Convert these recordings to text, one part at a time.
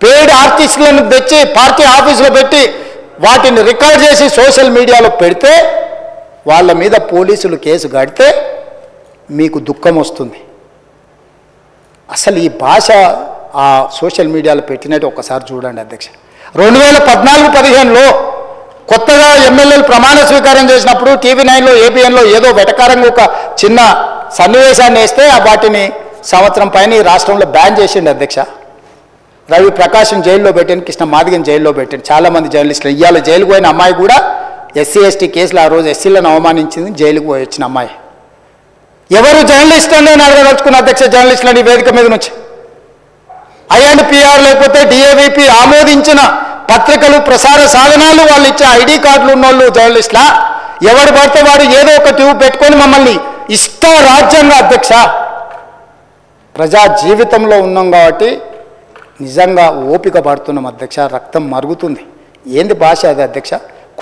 Paid ఆర్టిస్టులను తెచ్చి party ఆఫీసులో పెట్టి వాటిని రికార్డ్ చేసి సోషల్ మీడియాలో పెడితే వాళ్ళ మీద పోలీసులు కేసు కడితే మీకు దుఃఖం వస్తుంది. అసలు ఈ భాష ఆ సోషల్ మీడియాలో పెట్టినట్టు ఒకసారి చూడండి అధ్యక్ష. 2014-15లో కొత్తగా ఎమ్మెల్యేలు ప్రమాణ స్వీకారం చేసినప్పుడు TV9లో ABNలో ఏదో వెటకారంగా ఒక చిన్న సన్నివేశాన్ని వేస్తే వాటిని సంవత్సరం పైన ఈ రాష్ట్రంలో బ్యాన్ చేసిండు అధ్యక్ష. రవి ప్రకాశం జైల్లో పెట్టాను, కృష్ణ మాదిగని జైల్లో పెట్టాను, చాలామంది జర్నలిస్టులు. ఇవాళ జైలుకు పోయిన అమ్మాయి కూడా SC/ST కేసులు ఆ రోజు ఎస్సీలను అవమానించింది, జైలుకు పోయి వచ్చిన అమ్మాయి. ఎవరు జర్నలిస్ట్ అని నేను అడగదలుచుకున్న అధ్యక్ష, జర్నలిస్టులని వేదిక మీద నుంచి INPR లేకపోతే DAVP ఆమోదించిన పత్రికలు ప్రసార సాధనాలు వాళ్ళు ఇచ్చే ID కార్డులు ఉన్నోళ్ళు జర్నలిస్టులా? ఎవడు పడితే వాడు ఏదో ఒక ట్యూబ్ పెట్టుకొని మమ్మల్ని ఇష్ట రాజ్యంగా అధ్యక్ష. ప్రజా జీవితంలో ఉన్నాం కాబట్టి నిజంగా ఓపిక పడుతున్నాం అధ్యక్ష, రక్తం మరుగుతుంది. ఏంది భాష అది అధ్యక్ష?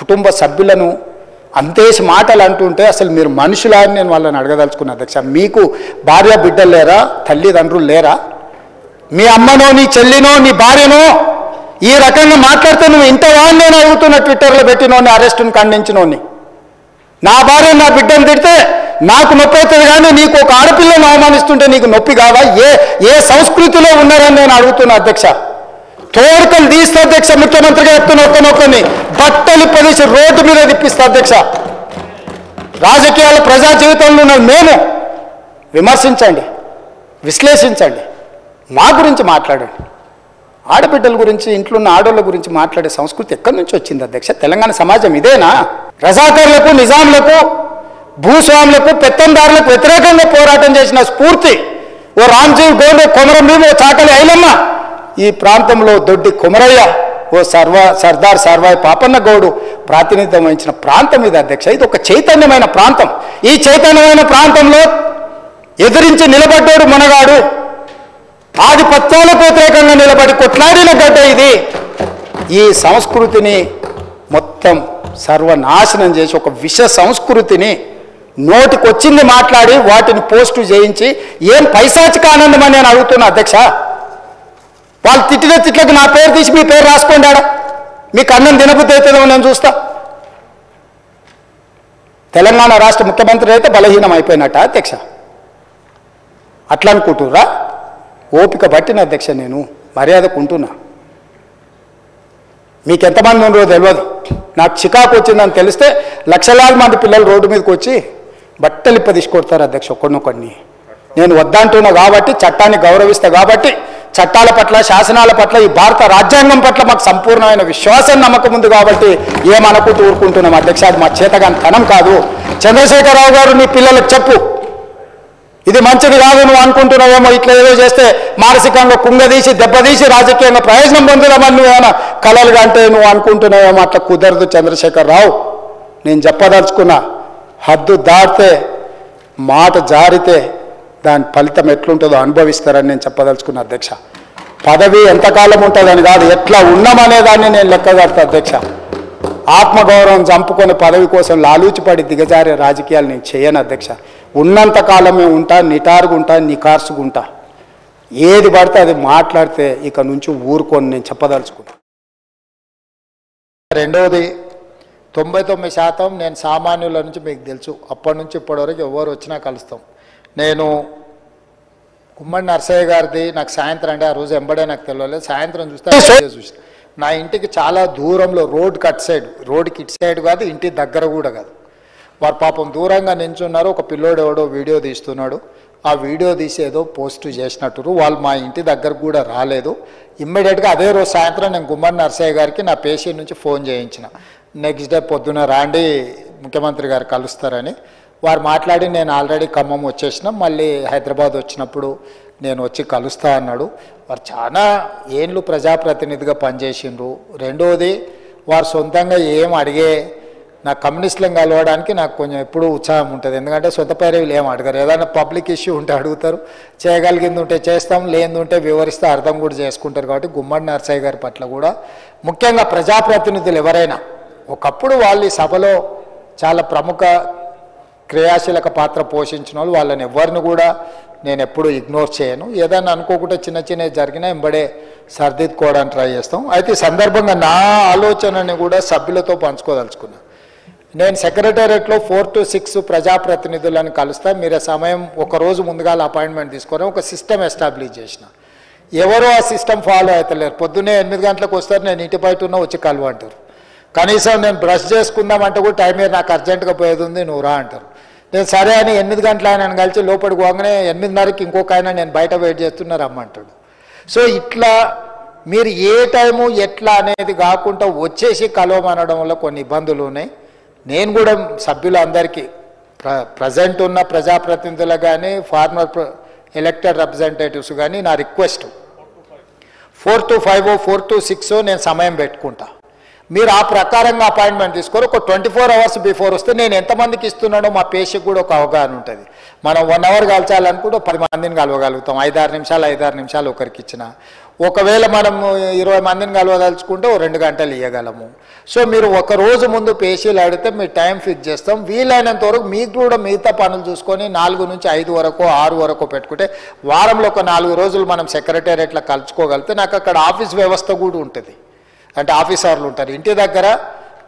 కుటుంబ సభ్యులను అంతేసి మాటలు అంటుంటే అసలు మీరు మనుషులా అని నేను వాళ్ళని అడగదలుచుకున్నా అధ్యక్ష. మీకు భార్య బిడ్డలు లేరా? తల్లిదండ్రులు లేరా? మీ అమ్మనో నీ చెల్లినో నీ భార్యనో ఈ రకంగా మాట్లాడితే నువ్వు ఇంతవా అని నేను అడుగుతున్నా. ట్విట్టర్లో పెట్టినోని, అరెస్టును ఖండించినోని. నా భార్య నా బిడ్డను తిడితే నాకు నొప్పి అవుతుంది, కానీ నీకు ఒక ఆడపిల్లను అవమానిస్తుంటే నీకు నొప్పి కావా? ఏ సంస్కృతిలో ఉన్నారని నేను అడుగుతున్నా అధ్యక్ష. తోడుకలు తీస్తే అధ్యక్ష, ముఖ్యమంత్రిగా చెప్తున్న ఒక్కనొక్కని బట్టలు పదేసి రోడ్డు మీద తిప్పిస్తా అధ్యక్ష. రాజకీయాలు ప్రజా జీవితంలో ఉన్న మేము విమర్శించండి, విశ్లేషించండి, మా గురించి మాట్లాడండి. ఆడబిడ్డల గురించి, ఇంట్లో ఉన్న ఆడోళ్ళ గురించి మాట్లాడే సంస్కృతి ఎక్కడి నుంచి వచ్చింది అధ్యక్ష? తెలంగాణ సమాజం ఇదేనా? రజాకర్లకు, నిజాంలకు, భూస్వాములకు, పెత్తందారులకు వ్యతిరేకంగా పోరాటం చేసిన స్ఫూర్తి ఓ రామ్జీవ్ గోండు, కొమరం భీమ్, ఓ చాకలి ఐలమ్మ, ఈ ప్రాంతంలో దొడ్డి కుమరయ్య, ఓ సర్దార్ సర్వాయి పాపన్న గౌడు ప్రాతినిధ్యం వహించిన ప్రాంతం ఇది అధ్యక్ష. ఇది ఒక చైతన్యమైన ప్రాంతం. ఈ చైతన్యమైన ప్రాంతంలో ఎదిరించి నిలబడ్డాడు మనగాడు. ఆధిపత్యాలకు వ్యతిరేకంగా నిలబడి కొట్లాడిన గడ్డ ఇది. ఈ సంస్కృతిని మొత్తం సర్వనాశనం చేసి ఒక విష సంస్కృతిని నోటికొచ్చింది మాట్లాడి వాటిని పోస్టు చేయించి ఏం పైశాచిక ఆనందం అని నేను అడుగుతున్నా అధ్యక్ష. వాళ్ళు తిట్టిన తిట్లకు నా పేరు తీసి మీ పేరు రాసుకోండి. మీకు అన్నం తినబుద్ధి అవుతుందో నేను చూస్తా. తెలంగాణ రాష్ట్ర ముఖ్యమంత్రి అయితే బలహీనం అయిపోయినట్ట అధ్యక్ష? అట్లా అనుకుంటుర్రా? ఓపిక పట్టిన అధ్యక్ష, నేను మర్యాదకు ఉంటున్నా. మీకు ఎంతమంది ఉన్నారో తెలియదు, నాకు చికాకు వచ్చిందని తెలిస్తే లక్షలాది మంది పిల్లలు రోడ్డు మీదకి వచ్చి బట్టలు తీసుకొడతారు అధ్యక్ష ఒక్కడినొక్కడిని. నేను వద్దంటున్నా కాబట్టి, చట్టాన్ని గౌరవిస్తా కాబట్టి, చట్టాల పట్ల, శాసనాల పట్ల, ఈ భారత రాజ్యాంగం పట్ల మాకు సంపూర్ణమైన విశ్వాసం, నమ్మకం ఉంది కాబట్టి ఏమనుకుంటూ ఊరుకుంటున్నాం అధ్యక్ష. అది మా చేతగాని తనం కాదు. చంద్రశేఖరరావు గారు నీ పిల్లలకు చెప్పు, ఇది మంచిది కాదు, నువ్వు అనుకుంటున్నావేమో ఇట్లా ఏదో చేస్తే మానసికంగా కుంగదీసి దెబ్బతీసి రాజకీయంగా ప్రయోజనం పొందుదామని నువ్వేమైనా కలలుగా అంటే నువ్వు అనుకుంటున్నావేమో. అట్లా కుదరదు చంద్రశేఖరరావు. నేను చెప్పదలుచుకున్నా, హద్దు దాటితే, మాట జారితే దాని ఫలితం ఎట్లుంటుందో అనుభవిస్తారని నేను చెప్పదలుచుకున్నా అధ్యక్ష. పదవి ఎంతకాలం ఉంటుందని కాదు, ఎట్లా ఉన్నామనేదాన్ని నేను లెక్కగడతా అధ్యక్ష. ఆత్మగౌరవం చంపుకొని పదవి కోసం లాలూచిపడి దిగజారే రాజకీయాలు నేను చేయను అధ్యక్ష. ఉన్నంతకాలమే ఉంటా, నిటారుగుంటా, నికార్సుగుంటా. ఏది పడితే అది మాట్లాడితే ఇక నుంచి ఊరుకొని నేను చెప్పదలుచుకున్నా. రెండవది, 99% నేను సామాన్యుల నుంచి మీకు తెలుసు. అప్పటి నుంచి ఇప్పటివరకు ఎవరు వచ్చినా కలుస్తాం. నేను గుమ్మడి నరసయ్య గారిది నాకు సాయంత్రం అంటే ఆ రోజు ఎంబడే నాకు తెలియలేదు, సాయంత్రం చూస్తే నా ఇంటికి చాలా దూరంలో రోడ్కి అటు సైడ్, రోడ్కి ఇటు సైడ్ కాదు, ఇంటి దగ్గర కూడా కాదు, వారు పాపం దూరంగా నించున్నారు. ఒక పిల్లోడు ఎవడో వీడియో తీస్తున్నాడు. ఆ వీడియో తీసి ఏదో పోస్ట్ చేసినట్టు వాళ్ళు మా ఇంటి దగ్గరకు కూడా రాలేదు. ఇమ్మీడియట్గా అదే రోజు సాయంత్రం నేను గుమ్మడి నరసయ్య గారికి నా పేషెంట్ నుంచి ఫోన్ చేయించిన. నెక్స్ట్ డే పొద్దున రాండి ముఖ్యమంత్రి గారు కలుస్తారని. వారు మాట్లాడి నేను ఆల్రెడీ ఖమ్మం వచ్చేసిన, మళ్ళీ హైదరాబాద్ వచ్చినప్పుడు నేను వచ్చి కలుస్తా అన్నాడు. వారు చాలా ఏళ్ళు ప్రజాప్రతినిధిగా పనిచేసిండ్రు. రెండవది, వారు సొంతంగా ఏం అడిగే, నా కమ్యూనిస్టులను కలవడానికి నాకు కొంచెం ఎప్పుడూ ఉత్సాహం ఉంటుంది. ఎందుకంటే సొంత పేరేవి ఏం అడగారు, ఏదైనా పబ్లిక్ ఇష్యూ ఉంటే అడుగుతారు, చేయగలిగింది ఉంటే చేస్తాం, లేనిది ఉంటే వివరిస్తే అర్థం కూడా చేసుకుంటారు. కాబట్టి గుమ్మడి నరసయ్య గారి పట్ల కూడా ముఖ్యంగా ప్రజాప్రతినిధులు ఎవరైనా ఒకప్పుడు వాళ్ళు ఈ సభలో చాలా ప్రముఖ క్రియాశీలక పాత్ర పోషించిన వాళ్ళు, వాళ్ళని ఎవరిని కూడా నేను ఎప్పుడూ ఇగ్నోర్ చేయను. ఏదైనా అనుకోకుండా చిన్న చిన్నవి జరిగినా ఎంబడే సర్దిద్దుకోవడానికి ట్రై చేస్తాం. అయితే ఈ సందర్భంగా నా ఆలోచనని కూడా సభ్యులతో పంచుకోదలుచుకున్నాను. నేను సెక్రటేరియట్లో 4 to 6 ప్రజాప్రతినిధులను కలుస్తా. మీరు సమయం ఒకరోజు ముందుగా అపాయింట్మెంట్ తీసుకొని ఒక సిస్టమ్ ఎస్టాబ్లిష్ చేసిన. ఎవరో ఆ సిస్టమ్ ఫాలో అవుతలేరు. పొద్దున్నే 8 గంటలకు వస్తారు, నేను ఇంటి బయట ఉన్న వచ్చి కలువ అంటారు. కనీసం నేను బ్రష్ చేసుకుందామంటే కూడా టైం మీద నాకు అర్జెంటుగా పోయేది ఉంది, నువ్వు రా అంటారు. నేను సరే అని 8 గంటల ఆయన కలిసి లోపలికి పోగానే 8:30కి ఇంకొక ఆయన నేను బయట వెయిట్ చేస్తున్నా రమ్మంటాడు. సో ఇట్లా మీరు ఏ టైము ఎట్లా అనేది కాకుండా వచ్చేసి కలవమనడం వల్ల కొన్ని ఇబ్బందులు ఉన్నాయి. నేను కూడా సభ్యులందరికీ ప్రజెంట్ ఉన్న ప్రజాప్రతినిధులు కానీ ఫార్మర్ ఎలక్టెడ్ రిప్రజెంటేటివ్స్ కానీ నా రిక్వెస్ట్ 4 to 5 4 to 6 నేను సమయం పెట్టుకుంటా. మీరు ఆ ప్రకారంగా అపాయింట్మెంట్ తీసుకొని ఒక 24 hours బిఫోర్ వస్తే నేను ఎంతమందికి ఇస్తున్నానో మా పేషెంట్ కూడా ఒక అవగాహన ఉంటుంది. మనం 1 hour కలచాలనుకుంటే 10 మందిని కలవగలుగుతాం. 5-6 నిమిషాలు ఒకరికి ఇచ్చిన. ఒకవేళ మనం 20 మందిని కలవదలుచుకుంటే 2 గంటలు ఇవ్వగలము. సో మీరు ఒక రోజు ముందు పేషీలు అడిగితే మీ టైం ఫిక్స్ చేస్తాం. వీలైనంత వరకు మీకు కూడా మిగతా పనులు చూసుకొని 4 నుంచి 5 వరకు 6 వరకు పెట్టుకుంటే వారంలో ఒక 4 రోజులు మనం సెక్రటేరియట్లో కలుసుకోగలిగితే నాకు అక్కడ ఆఫీస్ వ్యవస్థ కూడా ఉంటుంది. అంటే ఆఫీసర్లు ఉంటారు ఇంటి దగ్గర,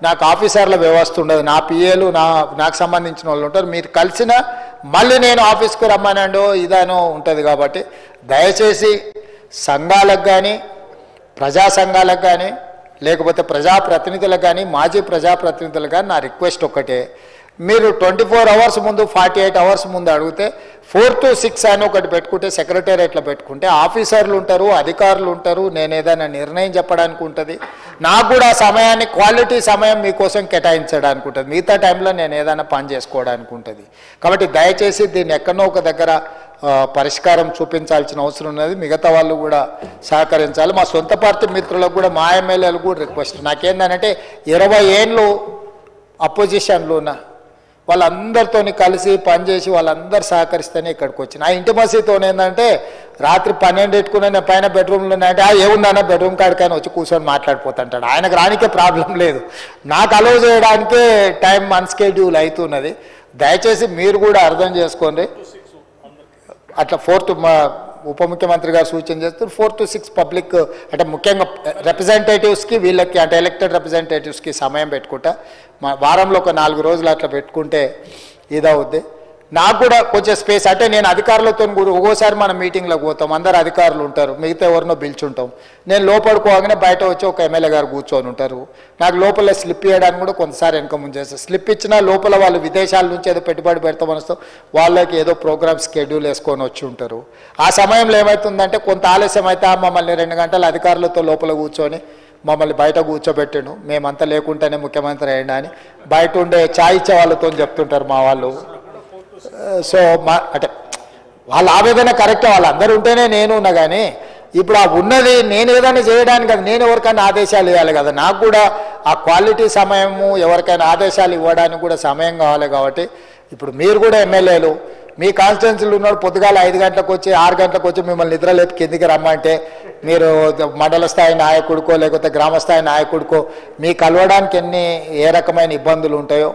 నాకు ఆఫీసర్ల వ్యవస్థ ఉండదు. నా పిఏలు నాకు సంబంధించిన వాళ్ళు ఉంటారు. మీరు కలిసిన మళ్ళీ నేను ఆఫీస్కి రమ్మనండో ఇదానో ఉంటుంది. కాబట్టి దయచేసి సంఘాలకు కానీ ప్రజా సంఘాలకు కానీ లేకపోతే ప్రజాప్రతినిధులకు కానీ మాజీ ప్రజాప్రతినిధులకు కానీ నా రిక్వెస్ట్ ఒక్కటే, మీరు 24 hours ముందు 48 hours ముందు అడిగితే 4 to 6 అని ఒకటి పెట్టుకుంటే సెక్రటేరియట్లో పెట్టుకుంటే ఆఫీసర్లు ఉంటారు, అధికారులు ఉంటారు. నేను ఏదైనా నిర్ణయం చెప్పడానికి ఉంటుంది. నాకు కూడా సమయాన్ని క్వాలిటీ సమయం మీకోసం కేటాయించడానికి ఉంటుంది. మిగతా టైంలో నేను ఏదైనా పని చేసుకోవడానికి ఉంటుంది. కాబట్టి దయచేసి దీన్ని ఎక్కడో ఒక దగ్గర పరిష్కారం చూపించాల్సిన అవసరం ఉన్నది. మిగతా వాళ్ళు కూడా సహకరించాలి. మా సొంత పార్టీ మిత్రులకు కూడా మా ఎమ్మెల్యేలు కూడా రిక్వెస్ట్, నాకేందనంటే 20 ఏళ్ళు అపోజిషన్లో ఉన్న వాళ్ళందరితో కలిసి పనిచేసి వాళ్ళందరూ సహకరిస్తేనే ఇక్కడికి వచ్చిన. ఆ ఇంటిమసీతో ఏంటంటే రాత్రి 12 పెట్టుకునే నేను పైన బెడ్రూమ్లో అంటే ఏముందన్న బెడ్రూమ్ కాడికైనా వచ్చి కూర్చొని మాట్లాడిపోతుంటాడు. ఆయనకు రానికే ప్రాబ్లం లేదు, నాకు అలౌ చేయడానికే టైం అన్స్కెడ్యూల్ అవుతున్నది. దయచేసి మీరు కూడా అర్థం చేసుకోండి. అట్లా 4 మా ఉప ముఖ్యమంత్రి గారు సూచన చేస్తారు 4 to 6 పబ్లిక్ అంటే ముఖ్యంగా రిప్రజెంటేటివ్స్కి వీళ్ళకి అంటే ఎలక్టెడ్ రిప్రజెంటేటివ్స్కి సమయం పెట్టుకుంటా. మా వారంలో ఒక 4 రోజులు అట్లా పెట్టుకుంటే ఇదవుద్ది. నాకు కూడా కొంచెం స్పేస్ అంటే నేను అధికారులతో కూడా ఒక్కోసారి మనం మీటింగ్లోకి పోతాం, అందరు అధికారులు ఉంటారు, మిగతా ఎవరినో పిలుచుంటాం. నేను లోపడుకోగానే బయట వచ్చి ఒక ఎమ్మెల్యే గారు కూర్చొని ఉంటారు. నాకు లోపల స్లిప్ ఇవ్వడానికి కూడా కొంతసారి వెనక ముందు చేస్తారు. స్లిప్ ఇచ్చినా లోపల వాళ్ళు విదేశాల నుంచి ఏదో పెట్టుబడి పెడతామని వస్తాం, వాళ్ళకి ఏదో ప్రోగ్రామ్ స్కెడ్యూల్ వేసుకొని వచ్చి ఉంటారు. ఆ సమయంలో ఏమవుతుందంటే కొంత ఆలస్యం అయితే మమ్మల్ని 2 గంటలు అధికారులతో లోపల కూర్చొని మమ్మల్ని బయట కూర్చోబెట్టాను, మేమంతా లేకుంటేనే ముఖ్యమంత్రి అయినా అని బయట ఉండే ఛాయ్ ఇచ్చే వాళ్ళతో చెప్తుంటారు మా వాళ్ళు. సో అంటే వాళ్ళ ఆవేదన కరెక్టే, వాళ్ళందరూ ఉంటేనే నేను ఉన్నా. కానీ ఇప్పుడు ఆ ఉన్నది నేను ఏదైనా చేయడానికి కదా, నేను ఎవరికైనా ఆదేశాలు ఇవ్వాలి కదా. నాకు కూడా ఆ క్వాలిటీ సమయము ఎవరికైనా ఆదేశాలు ఇవ్వడానికి కూడా సమయం కావాలి. కాబట్టి ఇప్పుడు మీరు కూడా ఎమ్మెల్యేలు, మీ కాన్స్టిట్యున్సీలు ఉన్నాడు పొద్దుగాల 5 గంటలకు వచ్చి 6 గంటలకు వచ్చి మిమ్మల్ని నిద్రలేపి కిందికి రమ్మంటే మీరు మండల స్థాయి నాయకుడికో లేకపోతే గ్రామ స్థాయి నాయకుడికో మీ కలవడానికి ఏ రకమైన ఇబ్బందులు ఉంటాయో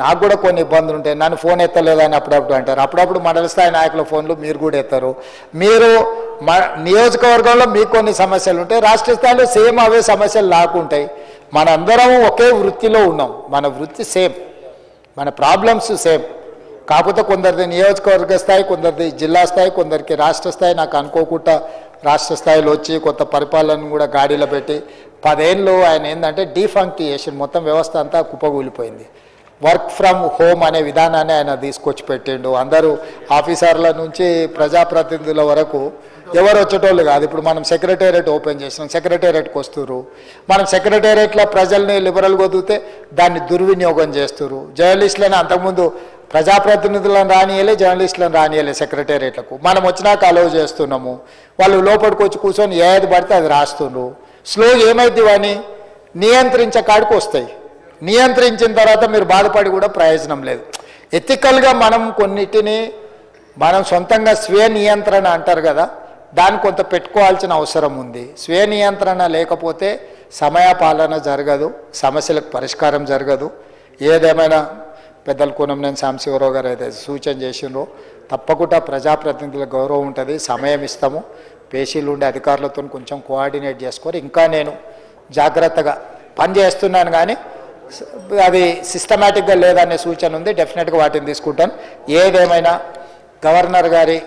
నాకు కూడా కొన్ని ఇబ్బందులు ఉంటాయి. నన్ను ఫోన్ ఎత్తలేదని అప్పుడప్పుడు అంటారు. అప్పుడప్పుడు మండల స్థాయి నాయకుల ఫోన్లు మీరు కూడా ఎత్తారు. మీరు నియోజకవర్గంలో మీకు కొన్ని సమస్యలు ఉంటాయి, రాష్ట్ర స్థాయిలో సేమ్ అవే సమస్యలు లాక్కుంటాయి. మనందరం ఒకే వృత్తిలో ఉన్నాం, మన వృత్తి సేమ్, మన ప్రాబ్లమ్స్ సేమ్. కాకపోతే కొందరిది నియోజకవర్గ స్థాయి, కొందరిది జిల్లా స్థాయి, కొందరికి రాష్ట్ర స్థాయి. నాకు అనుకోకుండా రాష్ట్ర స్థాయిలో వచ్చి కొత్త పరిపాలన కూడా గాడిలో పెట్టి 10 ఏళ్ళు ఆయన ఏంటంటే డీఫంక్టియేషన్ మొత్తం వ్యవస్థ అంతా కుప్పగూలిపోయింది. వర్క్ ఫ్రమ్ హోమ్ అనే విధానాన్ని ఆయన తీసుకొచ్చి పెట్టిండు. అందరూ ఆఫీసర్ల నుంచి ప్రజాప్రతినిధుల వరకు ఎవరు వచ్చేటోళ్ళు కాదు. ఇప్పుడు మనం సెక్రటేరియట్ ఓపెన్ చేసినాం, సెక్రటేరియట్కి వస్తున్నారు. మనం సెక్రటేరియట్లో ప్రజల్ని లిబరల్గా వదిలితే దాన్ని దుర్వినియోగం చేస్తున్నారు. జర్నలిస్టులను అంతకుముందు ప్రజాప్రతినిధులను రానియలే, జర్నలిస్టులను రానియలే సెక్రటేరియట్లకు. మనం వచ్చినాక అలౌ చేస్తున్నాము. వాళ్ళు లోపలికి వచ్చి కూర్చొని ఏది పడితే అది రాస్తున్నారు. స్లోగా ఏమైంది అని నియంత్రించే కాడికి వస్తాయి. నియంత్రించిన తర్వాత మీరు బాధపడి కూడా ప్రయోజనం లేదు. ఎథికల్గా మనం కొన్నిటిని మనం సొంతంగా స్వీయ నియంత్రణ అంటారు కదా, దాన్ని కొంత పెట్టుకోవాల్సిన అవసరం ఉంది. స్వీయ నియంత్రణ లేకపోతే సమయపాలన జరగదు, సమస్యలకు పరిష్కారం జరగదు. ఏదేమైనా పెద్దల కూనంనేని సాంబశివరావు గారు అయితే సూచన చేసిండ్రో తప్పకుండా ప్రజాప్రతినిధుల గౌరవం ఉంటుంది, సమయం ఇస్తాము. పేషీలు ఉండే అధికారులతో కొంచెం కోఆర్డినేట్ చేసుకొని ఇంకా నేను జాగ్రత్తగా పనిచేస్తున్నాను, కానీ అది సిస్టమేటిక్గా లేదనే సూచన ఉంది. డెఫినెట్గా వాటిని తీసుకుంటాను. ఏదేమైనా గవర్నర్ గారి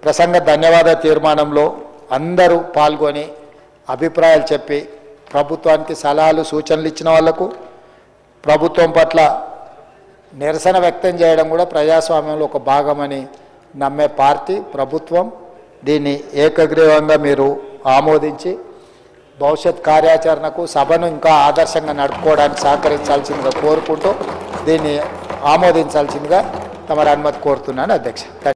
ప్రసంగ ధన్యవాద తీర్మానంలో అందరూ పాల్గొని అభిప్రాయాలు చెప్పి ప్రభుత్వానికి సలహాలు సూచనలు ఇచ్చిన వాళ్లకు, ప్రభుత్వం పట్ల నిరసన వ్యక్తం చేయడం కూడా ప్రజాస్వామ్యంలో ఒక భాగమని నమ్మే పార్టీ ప్రభుత్వం. దీన్ని ఏకగ్రీవంగా మీరు ఆమోదించి భవిష్యత్ కార్యాచరణకు సభను ఇంకా ఆదర్శంగా నడుపుకోవడానికి సహకరించాల్సిందిగా కోరుకుంటూ దీన్ని ఆమోదించాల్సిందిగా తమరి అనుమతి కోరుతున్నాను అధ్యక్ష.